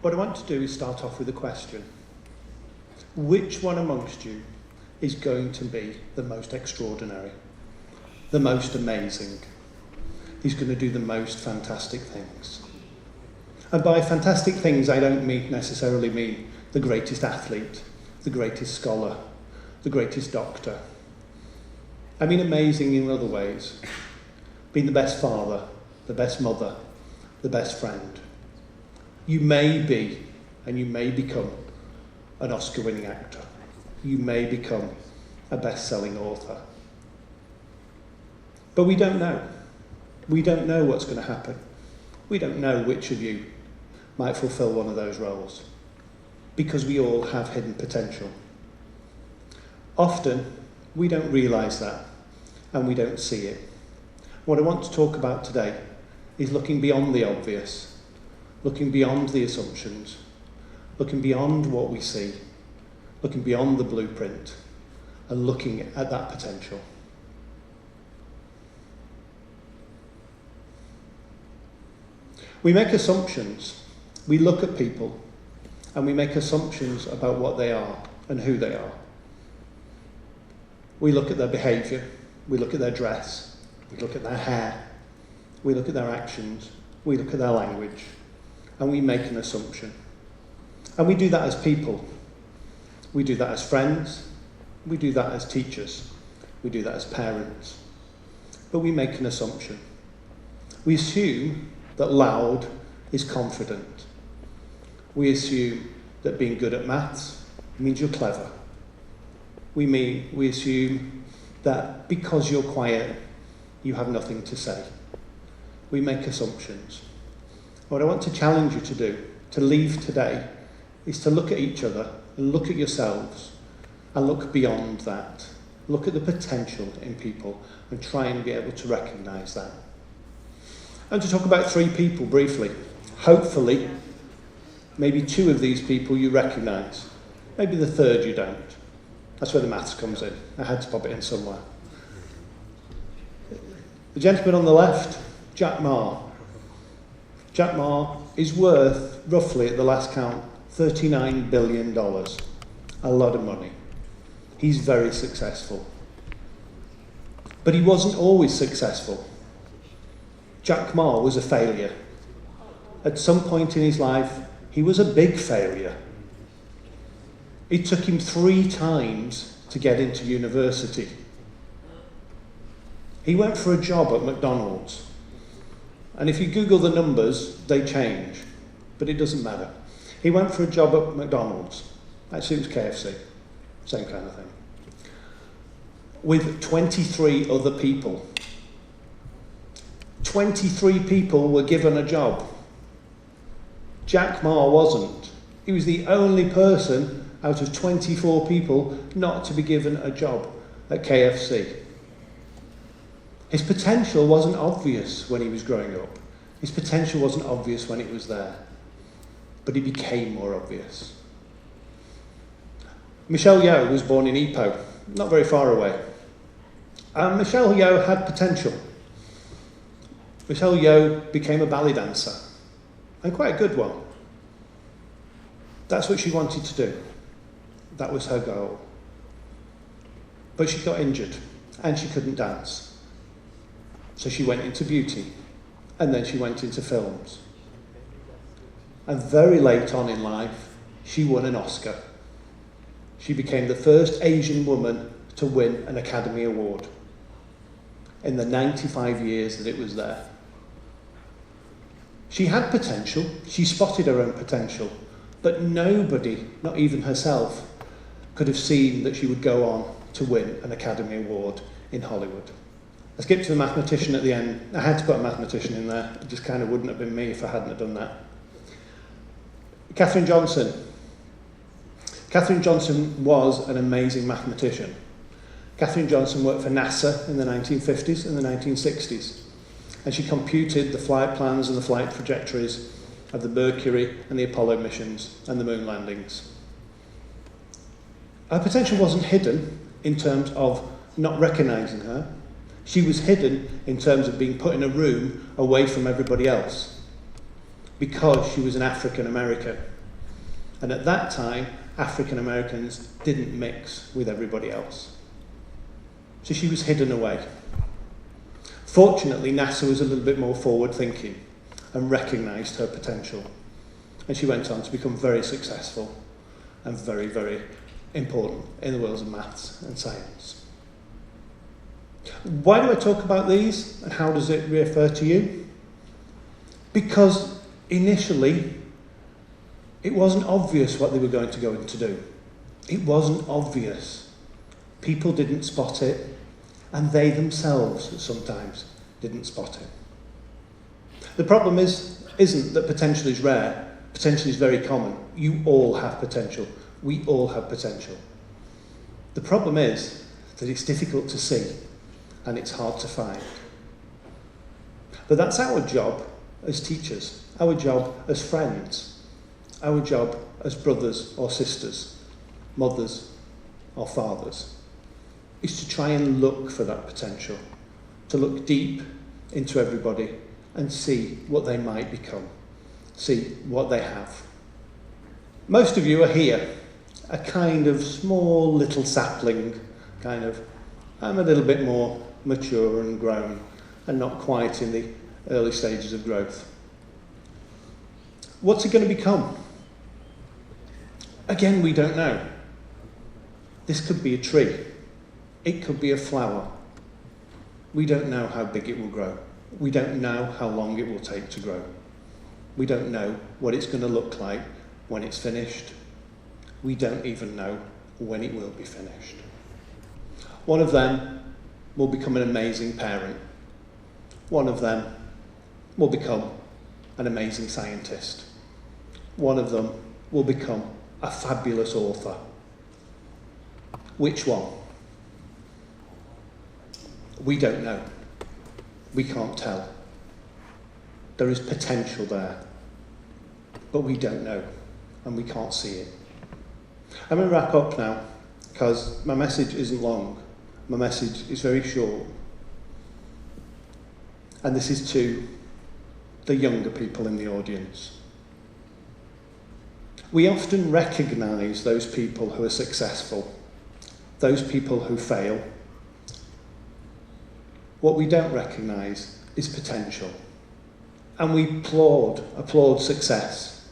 What I want to do is start off with a question. Which one amongst you is going to be the most extraordinary, the most amazing? He's going to do the most fantastic things. And by fantastic things, I don't necessarily mean the greatest athlete, the greatest scholar, the greatest doctor. I mean amazing in other ways. Being the best father, the best mother, the best friend. You may be, and you may become, an Oscar-winning actor. You may become a best-selling author. But we don't know. We don't know what's going to happen. We don't know which of you might fulfill one of those roles, because we all have hidden potential. Often, we don't realise that, and we don't see it. What I want to talk about today is looking beyond the obvious, looking beyond the assumptions, looking beyond what we see, looking beyond the blueprint, and looking at that potential. We make assumptions. We look at people and we make assumptions about what they are and who they are. We look at their behaviour, we look at their dress, we look at their hair, we look at their actions, we look at their language, and we make an assumption. And we do that as people. We do that as friends, we do that as teachers, we do that as parents. But we make an assumption. We assume that loud is confident. We assume that being good at maths means you're clever. We assume that because you're quiet, you have nothing to say. We make assumptions. What I want to challenge you to do, to leave today, is to look at each other and look at yourselves and look beyond that. Look at the potential in people and try and be able to recognise that. And to talk about 3 people briefly. Hopefully, maybe 2 of these people you recognise. Maybe the 3rd you don't. That's where the maths comes in. I had to pop it in somewhere. The gentleman on the left, Jack Ma. Jack Ma is worth, roughly at the last count, $39 billion. A lot of money. He's very successful. But he wasn't always successful. Jack Ma was a failure. At some point in his life, he was a big failure. It took him 3 times to get into university. He went for a job at McDonald's. And if you Google the numbers, they change. But it doesn't matter. He went for a job at McDonald's. Actually, it was KFC. Same kind of thing. With 23 other people. 23 people were given a job. Jack Ma wasn't. He was the only person out of 24 people not to be given a job at KFC. His potential wasn't obvious when he was growing up. His potential wasn't obvious when it was there. But it became more obvious. Michelle Yeoh was born in Ipoh, not very far away. And Michelle Yeoh had potential. Michelle Yeoh became a ballet dancer, and quite a good one. That's what she wanted to do. That was her goal. But she got injured, and she couldn't dance. So she went into beauty, and then she went into films. And very late on in life, she won an Oscar. She became the first Asian woman to win an Academy Award in the 95 years that it was there. She had potential, she spotted her own potential, but nobody, not even herself, could have seen that she would go on to win an Academy Award in Hollywood. I skipped to the mathematician at the end. I had to put a mathematician in there. It just kind of wouldn't have been me if I hadn't have done that. Katherine Johnson. Katherine Johnson was an amazing mathematician. Katherine Johnson worked for NASA in the 1950s and the 1960s. And she computed the flight plans and the flight trajectories of the Mercury and the Apollo missions and the moon landings. Her potential wasn't hidden in terms of not recognising her. She was hidden in terms of being put in a room away from everybody else. because she was an African American. And at that time, African Americans didn't mix with everybody else. So she was hidden away. Fortunately, NASA was a little bit more forward-thinking and recognised her potential. And she went on to become very successful and very, very important in the worlds of maths and science. Why do I talk about these, and how does it refer to you? Because initially, it wasn't obvious what they were going to go in to do. It wasn't obvious. People didn't spot it, and they themselves sometimes didn't spot it. The problem isn't that potential is rare. Potential is very common. You all have potential. We all have potential. The problem is that it's difficult to see, and it's hard to find. But that's our job as teachers, our job as friends, our job as brothers or sisters, mothers or fathers, is to try and look for that potential, to look deep into everybody and see what they might become, see what they have. Most of you are here, a kind of small little sapling, I'm a little bit more mature and grown and not quite in the early stages of growth. What's it going to become? Again, we don't know. This could be a tree. It could be a flower. We don't know how big it will grow. We don't know how long it will take to grow. We don't know what it's going to look like when it's finished. We don't even know when it will be finished. One of them will become an amazing parent. One of them will become an amazing scientist. One of them will become a fabulous author. Which one? We don't know. We can't tell. There is potential there, but we don't know, and we can't see it. I'm going to wrap up now, because my message isn't long. My message is very short. And this is to the younger people in the audience. We often recognise those people who are successful, those people who fail. What we don't recognise is potential. And we applaud success,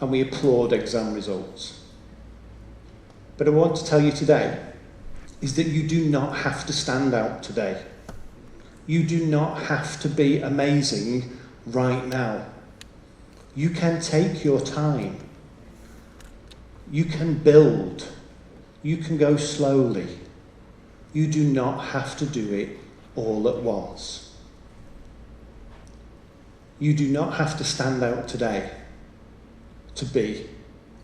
and we applaud exam results. But I want to tell you today is that you do not have to stand out today. You do not have to be amazing right now. You can take your time. You can build. You can go slowly. You do not have to do it all at once. You do not have to stand out today to be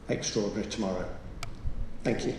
extraordinary tomorrow. Thank you.